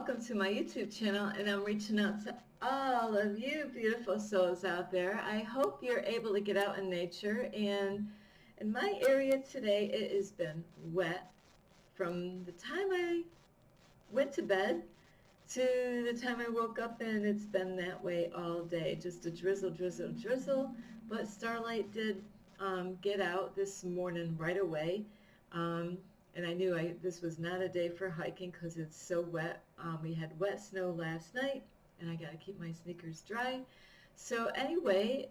welcome to my YouTube channel, and I'm reaching out to all of you beautiful souls out there. I hope you're able to get out in nature, and in my area today it has been wet from the time I went to bed to the time I woke up, and it's been that way all day. Just a drizzle, drizzle, drizzle, but Starlight did get out this morning right away. Um, and I knew this was not a day for hiking because it's so wet. We had wet snow last night, and I got to keep my sneakers dry. So anyway,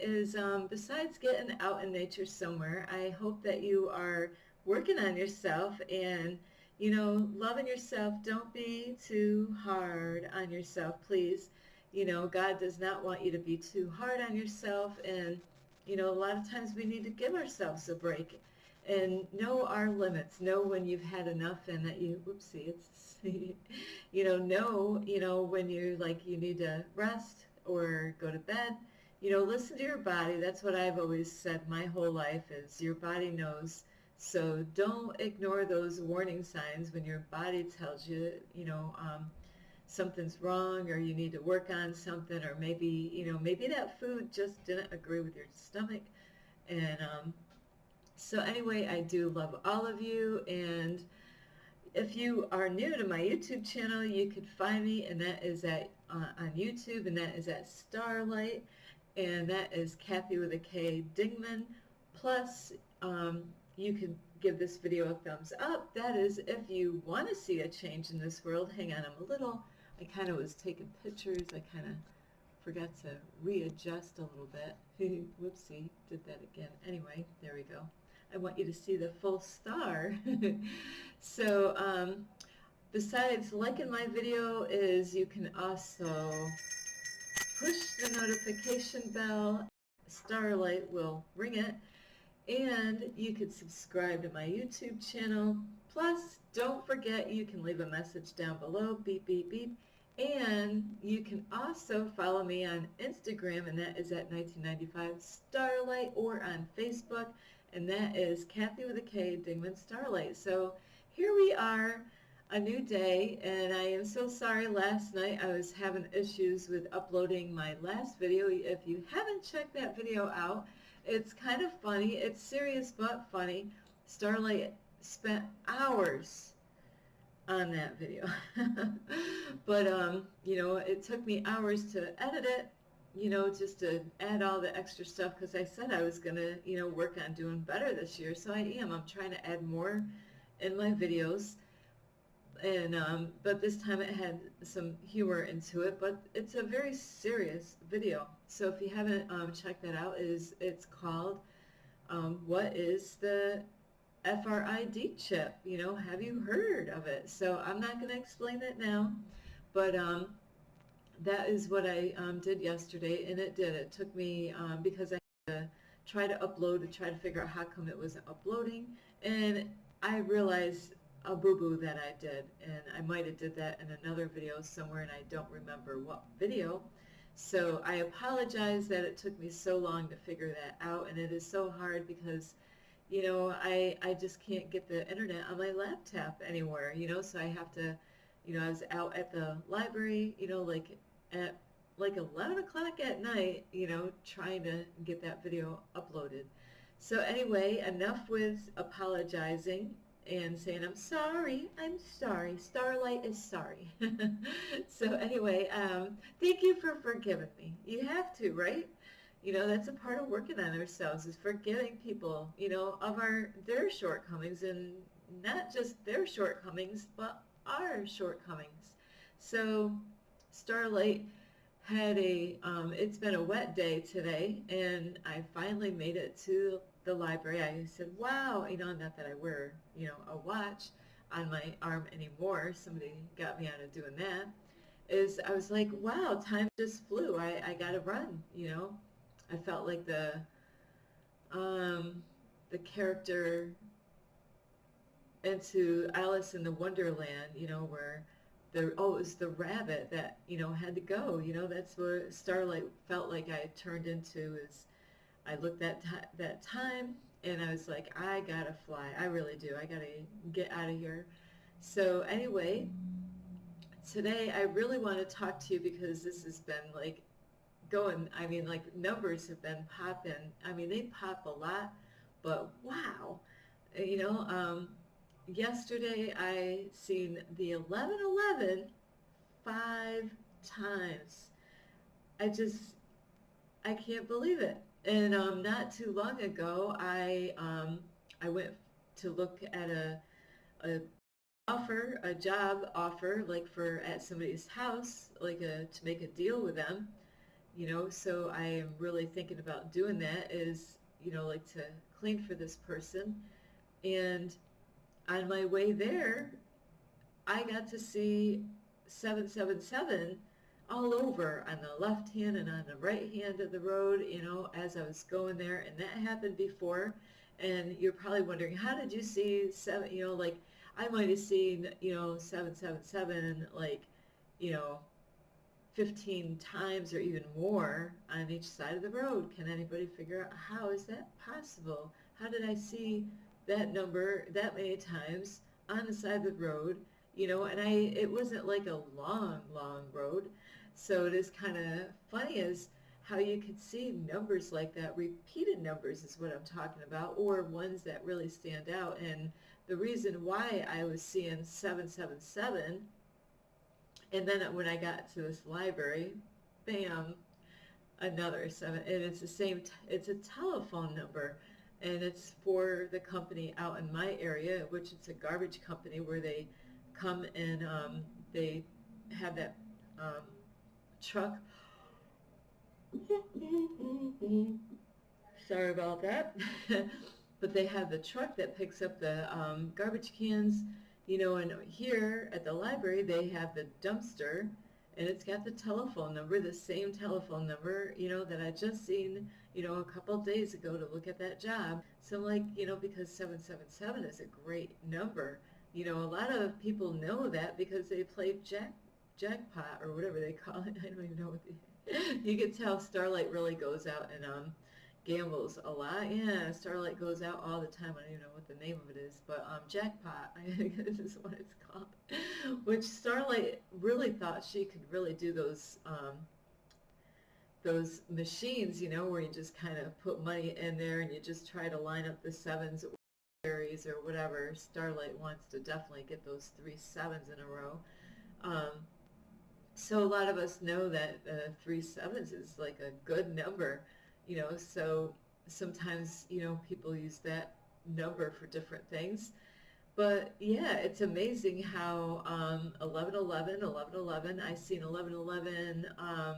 besides getting out in nature somewhere, I hope that you are working on yourself and loving yourself. Don't be too hard on yourself, please. God does not want you to be too hard on yourself, and a lot of times we need to give ourselves a break and know our limits. Know when you've had enough and that whoopsie, it's, know when you're like you need to rest or go to bed. Listen to your body. That's what I've always said my whole life is your body knows. So don't ignore those warning signs when your body tells you, something's wrong or you need to work on something, or maybe that food just didn't agree with your stomach. And so anyway, I do love all of you, and if you are new to my YouTube channel, you could find me, and that is on YouTube, and that is at Starlight, and that is Kathy with a K Dingman. Plus, you can give this video a thumbs up. That is if you want to see a change in this world. Hang on, I kind of was taking pictures. I kind of forgot to readjust a little bit. Whoopsie, did that again. Anyway, there we go. I want you to see the full star. So besides liking my video, you can also push the notification bell. Starlight will ring it. And you can subscribe to my YouTube channel. Plus, don't forget you can leave a message down below, beep, beep, beep. And you can also follow me on Instagram, and that is at 1995 Starlight, or on Facebook, and that is Kathy with a K, Dingman Starlight. So here we are, a new day, and I am so sorry last night I was having issues with uploading my last video. If you haven't checked that video out, it's kind of funny. It's serious but funny. Starlight spent hours on that video. But it took me hours to edit it, just to add all the extra stuff, because I said I was gonna work on doing better this year. So I'm trying to add more in my videos, and but this time it had some humor into it, but it's a very serious video. So if you haven't checked that out, it's called what is the FRID chip? Have you heard of it? So I'm not going to explain it now, but that is what I did yesterday, and it took me because I had to try to upload and try to figure out how come it wasn't uploading, and I realized a boo-boo that I did, and I might have did that in another video somewhere, and I don't remember what video. So I apologize that it took me so long to figure that out, and it is so hard because I just can't get the internet on my laptop anywhere, so I have to, I was out at the library, like at like 11 o'clock at night, trying to get that video uploaded. So anyway, enough with apologizing and saying I'm sorry. Starlight is sorry. So anyway, thank you for forgiving me. You have to, right? That's a part of working on ourselves, is forgiving people, of their shortcomings, and not just their shortcomings, but our shortcomings. So Starlight had it's been a wet day today, and I finally made it to the library. I said, wow, not that I wear, a watch on my arm anymore. Somebody got me out of doing that. I was like, wow, time just flew. I got to run, I felt like the character into Alice in the Wonderland, where it was the rabbit that had to go. That's what Starlight felt like I turned into. Is I looked at that time, and I was like, I gotta fly. I really do. I gotta get out of here. So anyway, Today I really want to talk to you because this has been like going, I mean, like numbers have been popping. I mean, they pop a lot, but wow. You know, yesterday I seen the 1111 5 times. I just, I can't believe it. And not too long ago, I went to look at a a job offer, like for at somebody's house, like to make a deal with them. So I am really thinking about doing that. Is like to clean for this person. And on my way there, I got to see 777 all over on the left hand and on the right hand of the road, as I was going there. And that happened before. And you're probably wondering, how did you see seven, like I might have seen, 777, like, you know, 15 times or even more on each side of the road. Can anybody figure out how is that possible? How did I see that number that many times on the side of the road? And it wasn't like a long, long road. So it is kind of funny as how you could see numbers like that. Repeated numbers is what I'm talking about, or ones that really stand out. And the reason why I was seeing 777, and then when I got to this library, bam, another seven. And it's the same, it's a telephone number. And it's for the company out in my area, which it's a garbage company where they come and they have that truck. Sorry about that. But they have the truck that picks up the garbage cans, and here at the library they have the dumpster, and it's got the telephone number, the same telephone number, that I just seen, a couple of days ago to look at that job. So I'm like, because 777 is a great number. A lot of people know that because they play jackpot or whatever they call it. I don't even know what you can tell Starlight really goes out and gambles a lot. Yeah, Starlight goes out all the time. I don't even know what the name of it is, but jackpot, I think this is what it's called. Which Starlight really thought she could really do those machines, where you just kind of put money in there and you just try to line up the sevens or berries or whatever. Starlight wants to definitely get those 3 sevens in a row. So a lot of us know that 3 sevens is like a good number, so sometimes, people use that number for different things. But yeah, it's amazing how 1111, I seen 1111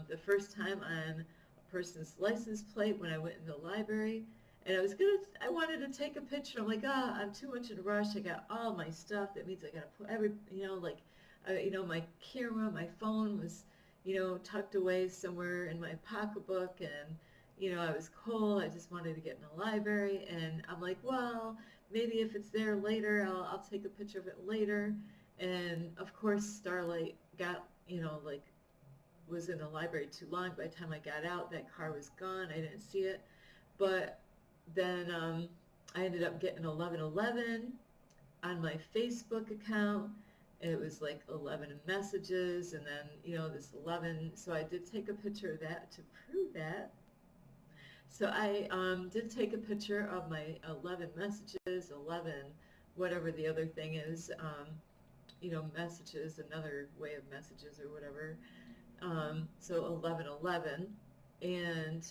the first time on a person's license plate when I went in the library. And I wanted to take a picture. I'm like, I'm too much in a rush. I got all my stuff. That means I got to put my camera, my phone was, tucked away somewhere in my pocketbook, and, I was cold. I just wanted to get in the library, and I'm like, well, maybe if it's there later, I'll take a picture of it later. And of course, Starlight got, was in the library too long. By the time I got out, that car was gone. I didn't see it. But then I ended up getting 1111 on my Facebook account. It was like 11 messages, and then, this 11. So I did take a picture of that to prove that. So I did take a picture of my 11 messages, 11, whatever the other thing is, messages, another way of messages or whatever. So 1111. And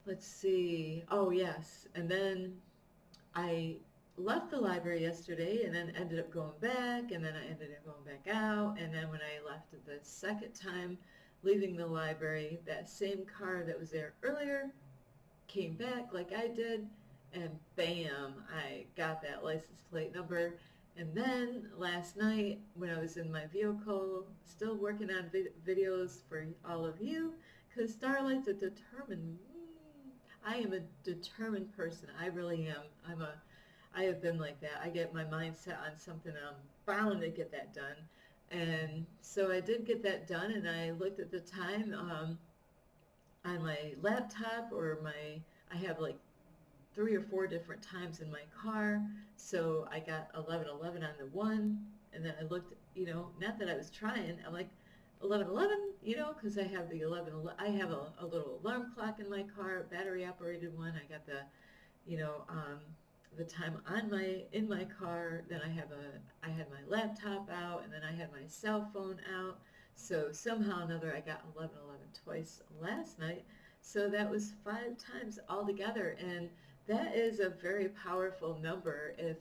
let's see. Oh, yes. And then I left the library yesterday and then ended up going back, and then I ended up going back out. And then when I left the second time leaving the library, that same car that was there earlier came back like I did, and bam, I got that license plate number. And then last night when I was in my vehicle, still working on videos for all of you, because Starlight's a determined, I am a determined person. I really am. I have been like that. I get my mind set on something and I'm bound to get that done. And so I did get that done, and I looked at the time on my laptop, or I have like 3 or 4 different times in my car. So I got 1111 on the one, and then I looked not that I was trying. I'm like, 11:11, because I have the 11, I have a little alarm clock in my car, a battery operated one. I got you know, um, the time in my car. Then I had my laptop out, and then I had my cell phone out. So somehow or another, I got 11:11 twice last night. So that was 5 times altogether, and that is a very powerful number. If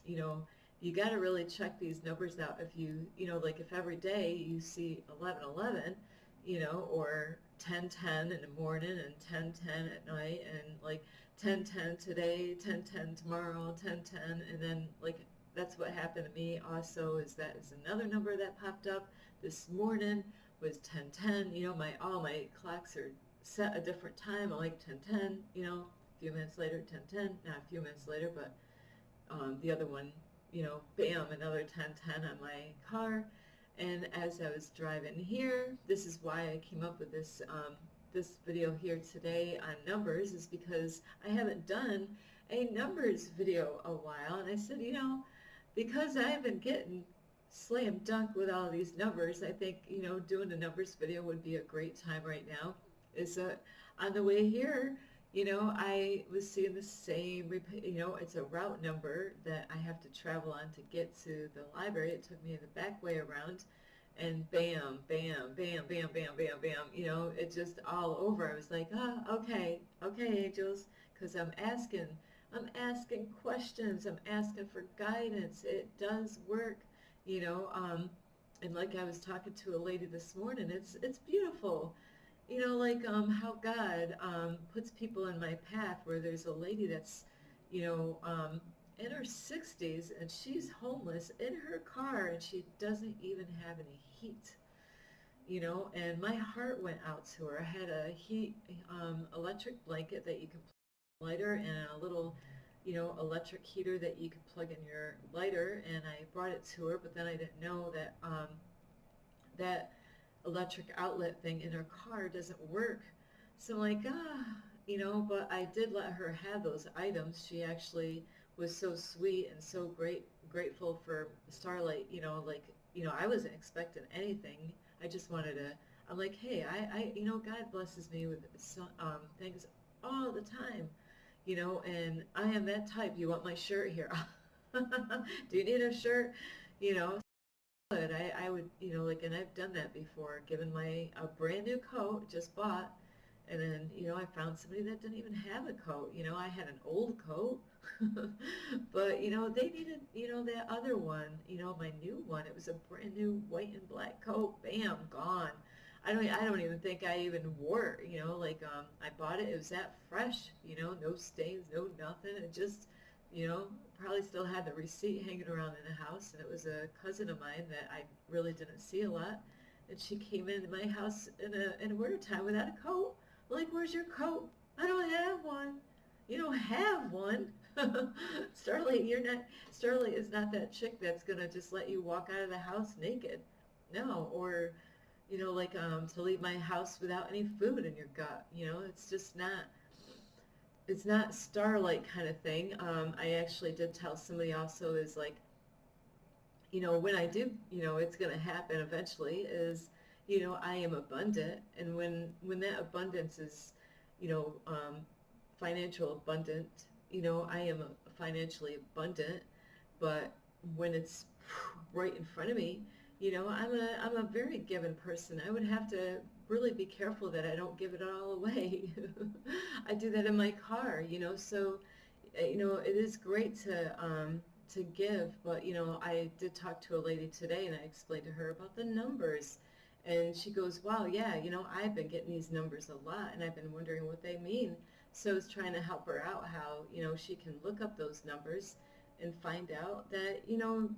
you know, you got to really check these numbers out. If like if every day you see 11:11, or 10:10 in the morning and 10:10 at night, and like 10:10 today, 10:10 tomorrow, 10:10, and then like that's what happened to me also. That is another number that popped up this morning was 10:10. All my clocks are set a different time. I like 10:10. A few minutes later 10:10. Not a few minutes later, but the other one, bam, another 10:10 on my car. And as I was driving here, this is why I came up with this video here today on numbers, is because I haven't done a numbers video a while, and I said, because I've been getting slam dunk with all these numbers, I think, doing a numbers video would be a great time right now. Is on the way here, I was seeing the same, it's a route number that I have to travel on to get to the library. It took me the back way around, and bam, bam, bam, bam, bam, bam, bam, it just all over. I was like, okay, angels, because I'm asking questions, I'm asking for guidance. It does work, and like I was talking to a lady this morning, it's beautiful. Like how God puts people in my path, where there's a lady that's, in her 60s, and she's homeless in her car, and she doesn't even have any heat, and my heart went out to her. I had a electric blanket that you could plug in your lighter, and a little, electric heater that you could plug in your lighter, and I brought it to her, but then I didn't know that that electric outlet thing in her car doesn't work. So I'm like, but I did let her have those items. She actually was so sweet and so grateful for Starlight, I wasn't expecting anything. I just wanted to, I'm like, hey, God blesses me with some, things all the time, and I am that type. You want my shirt here? Do you need a shirt? You know, But I would, and I've done that before, given a brand new coat, just bought, and then, I found somebody that didn't even have a coat. I had an old coat, but, they needed, that other one, my new one. It was a brand new white and black coat. Bam, gone. I don't even think I even wore it, I bought it. It was that fresh, no stains, no nothing. It just, probably still had the receipt hanging around in the house, and it was a cousin of mine that I really didn't see a lot, and she came into my house in winter time without a coat. Like, where's your coat? I don't have one. You don't have one? Starlight is not that chick that's gonna just let you walk out of the house naked. No, or, to leave my house without any food in your gut. It's just not, it's not Starlight kind of thing. I actually did tell somebody also, is like, when I do, it's going to happen eventually, is, I am abundant. And when that abundance is, you know, um, financial abundant, I am financially abundant. But when it's right in front of me, I'm a very given person. I would have to really be careful that I don't give it all away. I do that in my car, so it is great to give, but I did talk to a lady today, and I explained to her about the numbers, and she goes, wow, yeah, I've been getting these numbers a lot, and I've been wondering what they mean. So I was trying to help her out how she can look up those numbers and find out that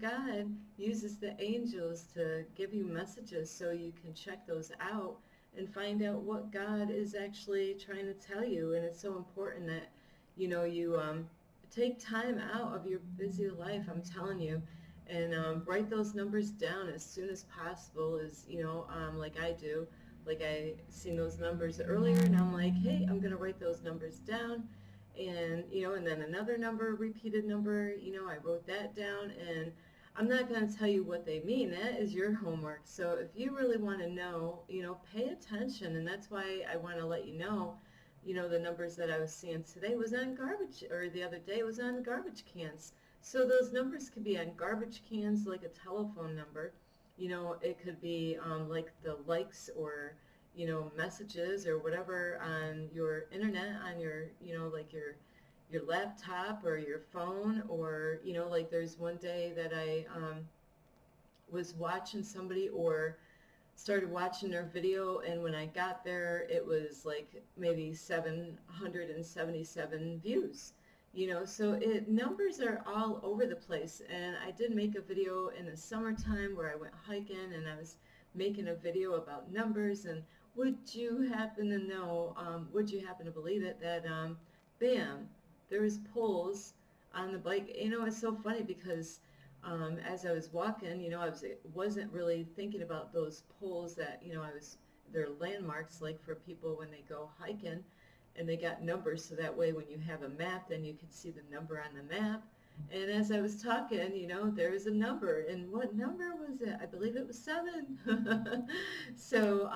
God uses the angels to give you messages, so you can check those out and find out what God is actually trying to tell you. And it's so important that you take time out of your busy life, I'm telling you, and write those numbers down as soon as possible, as like I do. Like, I seen those numbers earlier, and I'm like, hey, I'm gonna write those numbers down. And and then another number, repeated number, I wrote that down, and I'm not going to tell you what they mean. That is your homework. So if you really want to know, pay attention. And that's why I want to let the numbers that I was seeing today was on garbage, or the other day was on garbage cans. So those numbers could be on garbage cans, like a telephone number. It could be like the likes or, messages or whatever on your internet, on your, like your laptop or your phone, or like there's one day that I was watching somebody or started watching their video, and when I got there it was like maybe 777 views. So numbers are all over the place. And I did make a video in the summertime where I went hiking, and I was making a video about numbers. And would you happen to know, would you happen to believe it, that bam, there was poles on the bike. It's so funny because as I was walking, wasn't really thinking about those poles that, they're landmarks, like for people when they go hiking, and they got numbers, so that way when you have a map, then you can see the number on the map. And as I was talking, there was a number, and what number was it? I believe it was 7. So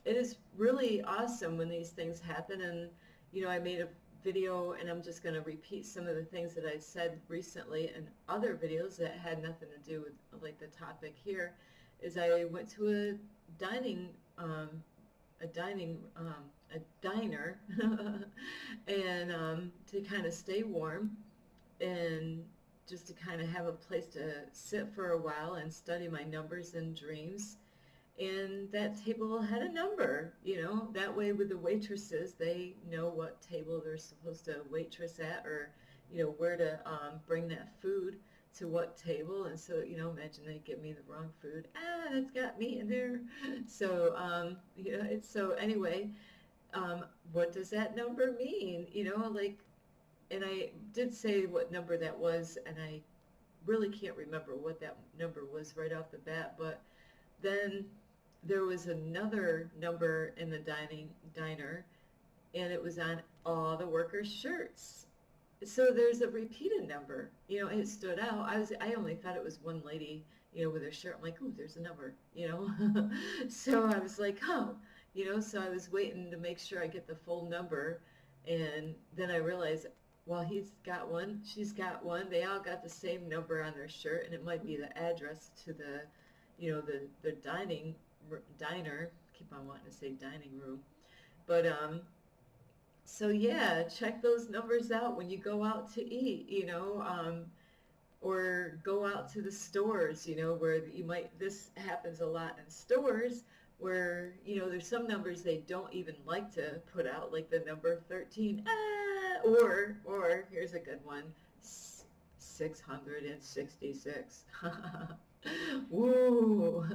it is really awesome when these things happen. And I made a video, and I'm just going to repeat some of the things that I said recently in other videos that had nothing to do with like the topic here. Is I went to a diner and to kind of stay warm, and just to kind of have a place to sit for a while and study my numbers and dreams. And that table had a number, that way with the waitresses, they know what table they're supposed to waitress at, or, where to bring that food to what table. And so, imagine they give me the wrong food. That's got meat in there. So, so anyway, what does that number mean? And I did say what number that was, and I really can't remember what that number was right off the bat. But then there was another number in the diner, and it was on all the workers' shirts. So there's a repeated number. It stood out. I only thought it was one lady, with her shirt. I'm like, ooh, there's a number, So I was like, oh, so I was waiting to make sure I get the full number. And then I realized, well, he's got one, she's got one. They all got the same number on their shirt, and it might be the address to the, the diner. Keep on wanting to say dining room. But so yeah, check those numbers out when you go out to eat, or go out to the stores, where this happens a lot in stores, where, there's some numbers they don't even like to put out, like the number 13, or here's a good one, 666. Woo!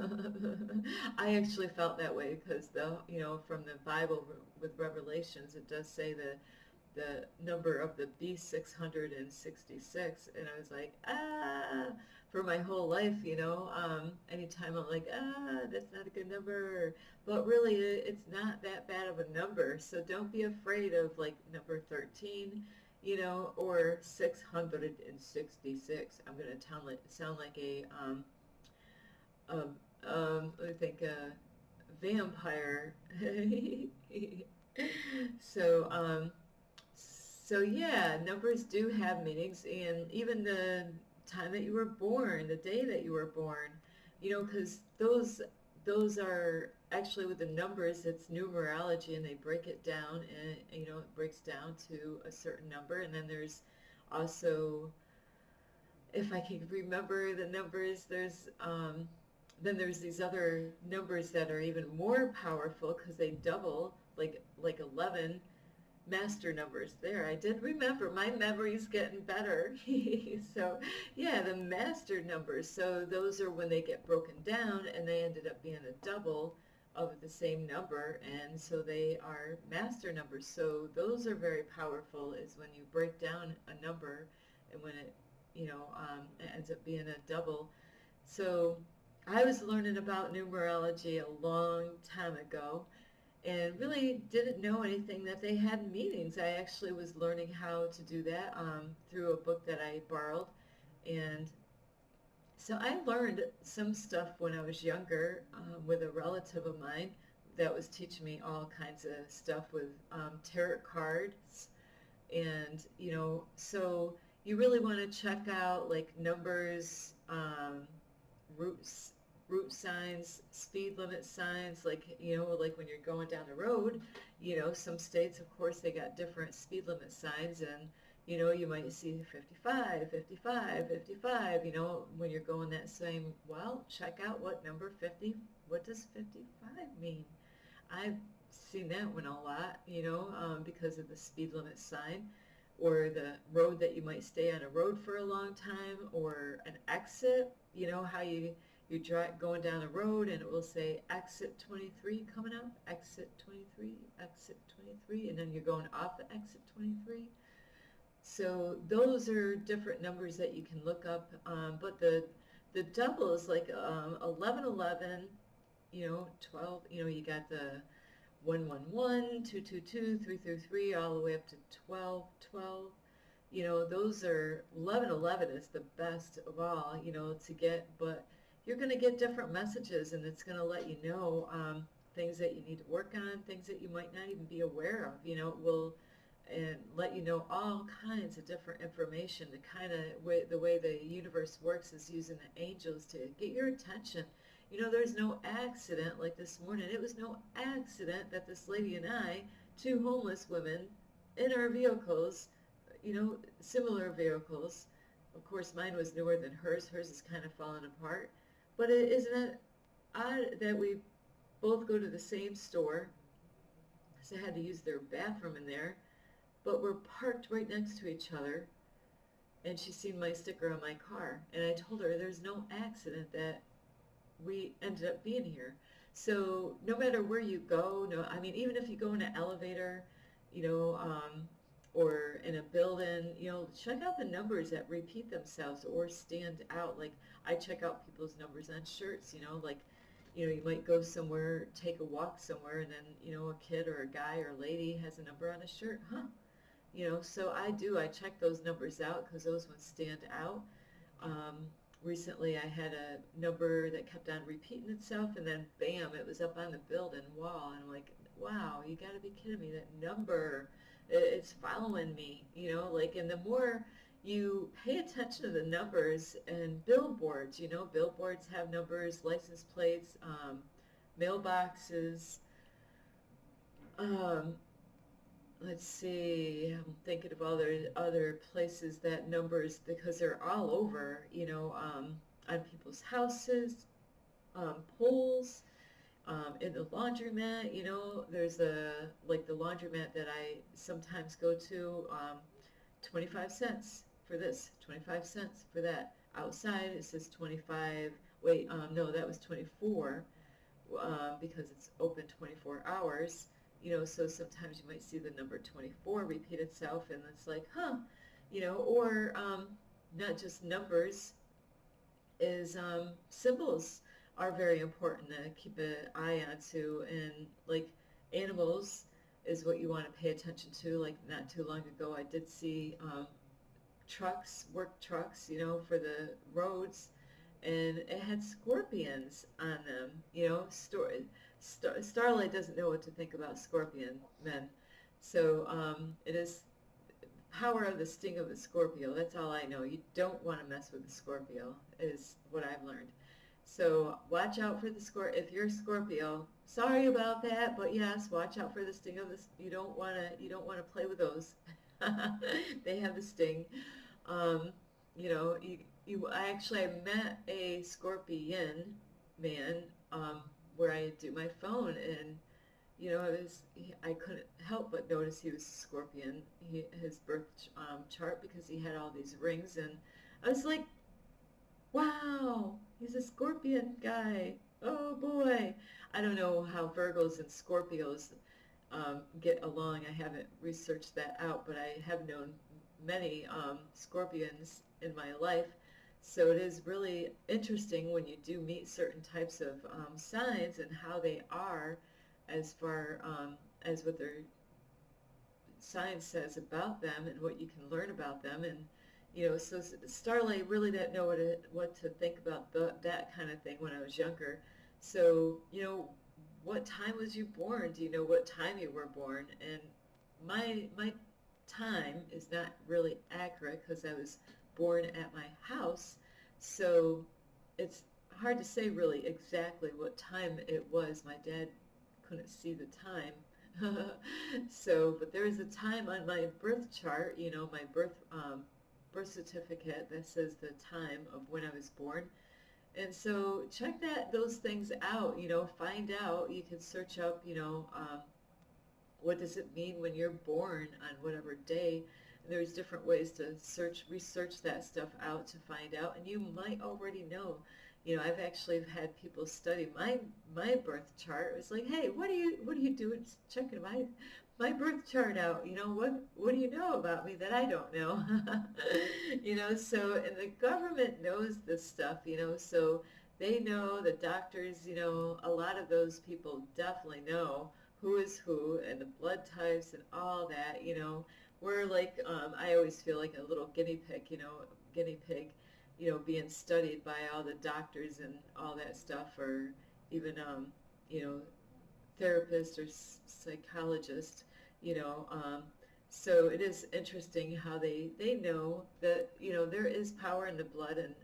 I actually felt that way because from the Bible with Revelations, it does say the number of the beast 666, and I was like, for my whole life, anytime I'm like, that's not a good number, but really it's not that bad of a number. So don't be afraid of like number 13, or 666. I'm gonna sound like I think a vampire. So so yeah, numbers do have meanings, and even the time that you were born, the day that you were born, because those are actually, with the numbers, it's numerology, and they break it down, and it breaks down to a certain number. And then there's also, if I can remember the numbers, then there's these other numbers that are even more powerful because they double, like 11 master numbers. There, I did remember. My memory's getting better. So yeah, the master numbers. So those are when they get broken down, and they ended up being a double of the same number, and so they are master numbers. So those are very powerful, is when you break down a number, and when it it ends up being a double. So I was learning about numerology a long time ago, and really didn't know anything that they had meanings. I actually was learning how to do that through a book that I borrowed, and So I learned some stuff when I was younger with a relative of mine that was teaching me all kinds of stuff with tarot cards. And, so you really want to check out like numbers, roots, root signs, speed limit signs, like, like when you're going down the road, some states, of course, they got different speed limit signs, and, you might see 55, 55, 55, when you're going that same, well, check out what number 50, what does 55 mean? I've seen that one a lot, because of the speed limit sign, or the road that you might stay on a road for a long time, or an exit, how you drive going down a road and it will say exit 23 coming up, exit 23, exit 23, and then you're going off at exit 23. So those are different numbers that you can look up, but the doubles like 1111, 12, you got the 111, 222, 333, all the way up to 1212. Those are 1111 is the best of all, to get, but you're going to get different messages, and it's going to let you know things that you need to work on, things that you might not even be aware of. It will and let you know all kinds of different information. The way the universe works is using the angels to get your attention. There's no accident like this morning. It was no accident that this lady and I, two homeless women, in our vehicles, similar vehicles. Of course, mine was newer than hers. Hers is kind of falling apart. But isn't it odd that we both go to the same store? Because I had to use their bathroom in there. But we're parked right next to each other. And she's seen my sticker on my car. And I told her there's no accident that we ended up being here. So no matter where you go, no, I mean, even if you go in an elevator, or in a building, check out the numbers that repeat themselves or stand out. Like I check out people's numbers on shirts, like, you might go somewhere, take a walk somewhere, and then, a kid or a guy or a lady has a number on a shirt, huh? So I check those numbers out because those ones stand out. Recently I had a number that kept on repeating itself, and then bam, it was up on the building wall, and I'm like, wow, you gotta be kidding me, that number, it's following me, and the more you pay attention to the numbers and billboards, billboards have numbers, license plates, mailboxes, let's see, I'm thinking of other places that numbers, because they're all over, on people's houses, poles, in the laundromat, there's like the laundromat that I sometimes go to, 25 cents for this, 25 cents for that. Outside it says 25, wait, no, that was 24, because it's open 24 hours. So sometimes you might see the number 24 repeat itself, and it's like, huh, or not just numbers, is symbols are very important to keep an eye on too, and like animals is what you want to pay attention to. Like not too long ago I did see trucks, work trucks, for the roads, and it had scorpions on them. Starlight doesn't know what to think about scorpion men. So it is power of the sting of the Scorpio. That's all I know. You don't want to mess with the Scorpio, is what I've learned. So watch out for the if you're a Scorpio. Sorry about that, but yes, watch out for the sting of this. You don't want to play with those. They have the sting. I met a Scorpion man, where I do my phone, and I couldn't help but notice he was a Scorpion. His birth chart, because he had all these rings, and I was like, wow, he's a Scorpion guy. Oh boy. I don't know how Virgos and Scorpios get along. I haven't researched that out, but I have known many Scorpions in my life. So it is really interesting when you do meet certain types of signs and how they are, as far as what their science says about them and what you can learn about them. And So Starlight really didn't know what to think about that kind of thing when I was younger. So, what time was you born? Do you know what time you were born? And my time is not really accurate because I was born at my house. So it's hard to say really exactly what time it was. My dad couldn't see the time. So, but there is a time on my birth chart, my birth certificate that says the time of when I was born. And so check those things out, find out. You can search up, what does it mean when you're born on whatever day. And there's different ways to research that stuff out to find out. And you might already know. I've actually had people study my birth chart. It's like, hey, what are you doing checking my birth chart out? What do you know about me that I don't know? So, and the government knows this stuff, so they know, the doctors, a lot of those people definitely know who is who and the blood types and all that. We're like, I always feel like a little guinea pig, being studied by all the doctors and all that stuff, or even, you know, therapist or psychologist, you know. So it is interesting how they know that, there is power in the blood, and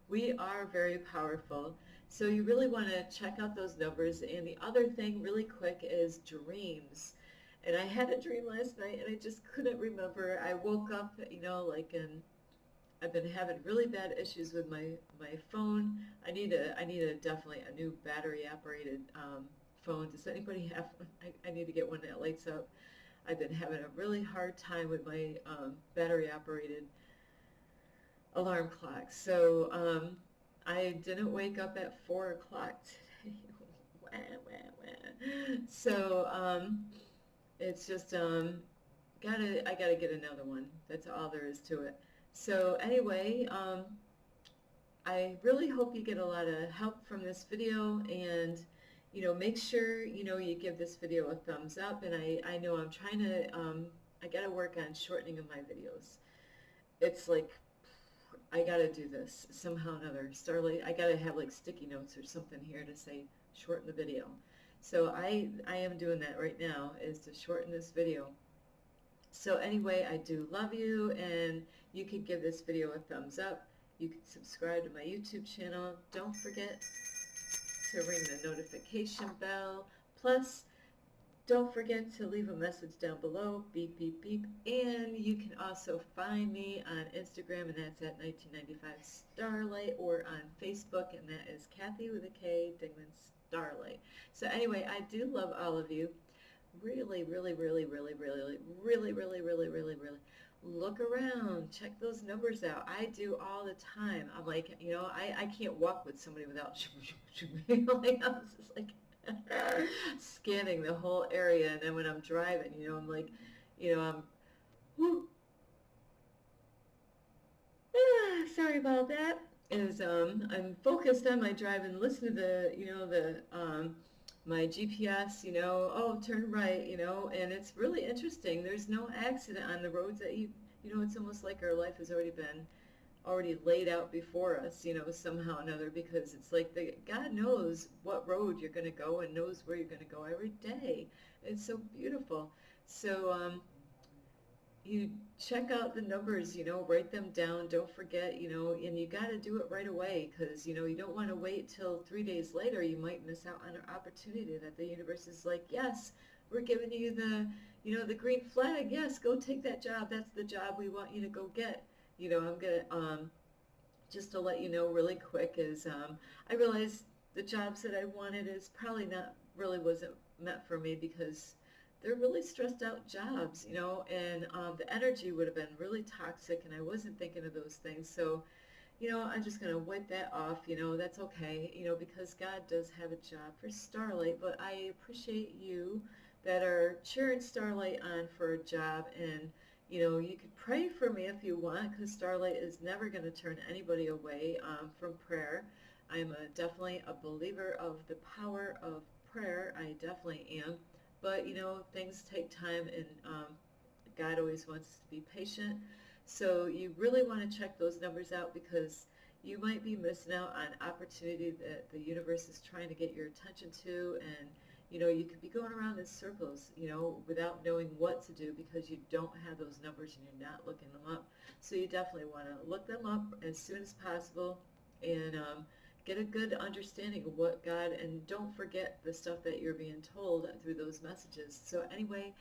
we are very powerful. So you really want to check out those numbers. And the other thing really quick is dreams. And I had a dream last night and I just couldn't remember. I woke up, and I've been having really bad issues with my phone. I need a definitely a new battery operated phone. Does anybody have one? I need to get one that lights up. I've been having a really hard time with my battery operated alarm clock. So I didn't wake up at 4 o'clock today. Wah, wah, wah. So it's just I gotta get another one. That's all there is to it. So anyway, I really hope you get a lot of help from this video, and make sure you give this video a thumbs up. And I know I'm trying to I gotta work on shortening of my videos. It's like I gotta do this somehow or another. Starlight, I gotta have like sticky notes or something here to say shorten the video. So I am doing that right now, is to shorten this video. So anyway, I do love you, and you can give this video a thumbs up. You can subscribe to my YouTube channel. Don't forget to ring the notification bell. Plus, don't forget to leave a message down below, beep, beep, beep. And you can also find me on Instagram, and that's at 1995 Starlight, or on Facebook, and that is Kathy with a K, Dingman Starlight. So anyway, I do love all of you. Really, really, really, really, really, really, really, really, really, really look around. Check those numbers out. I do all the time. I'm like, I can't walk with somebody without like, I was just like scanning the whole area. And then when I'm driving, I'm like, I'm whoo, sorry about that. Is I'm focused on my drive and listen to the my GPS, oh, turn right, and it's really interesting. There's no accident on the roads that it's almost like our life has already laid out before us, somehow or another, because it's like God knows what road you're going to go and knows where you're going to go every day. It's so beautiful. So you check out the numbers, write them down. Don't forget, and you got to do it right away, because, you don't want to wait till 3 days later. You might miss out on an opportunity that the universe is like, yes, we're giving you the green flag. Yes, go take that job. That's the job we want you to go get. I'm going to, just to let you know really quick, is I realized the jobs that I wanted is probably not really wasn't meant for me, because they're really stressed out jobs, and the energy would have been really toxic, and I wasn't thinking of those things. So, I'm just going to wipe that off, that's okay, because God does have a job for Starlight. But I appreciate you that are cheering Starlight on for a job. And, you could pray for me if you want, because Starlight is never going to turn anybody away from prayer. I'm definitely a believer of the power of prayer. I definitely am. But, things take time, and God always wants us to be patient. So you really want to check those numbers out, because you might be missing out on opportunity that the universe is trying to get your attention to, and you could be going around in circles, without knowing what to do because you don't have those numbers and you're not looking them up. So you definitely want to look them up as soon as possible, and get a good understanding of what God, and don't forget the stuff that you're being told through those messages. So anyway,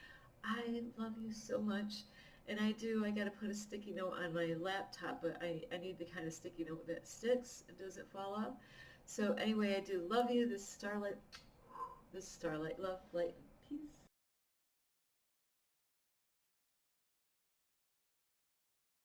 I love you so much. And I got to put a sticky note on my laptop, but I need the kind of sticky note that sticks and doesn't fall off. So anyway, I do love you. This Starlight love, light, and peace.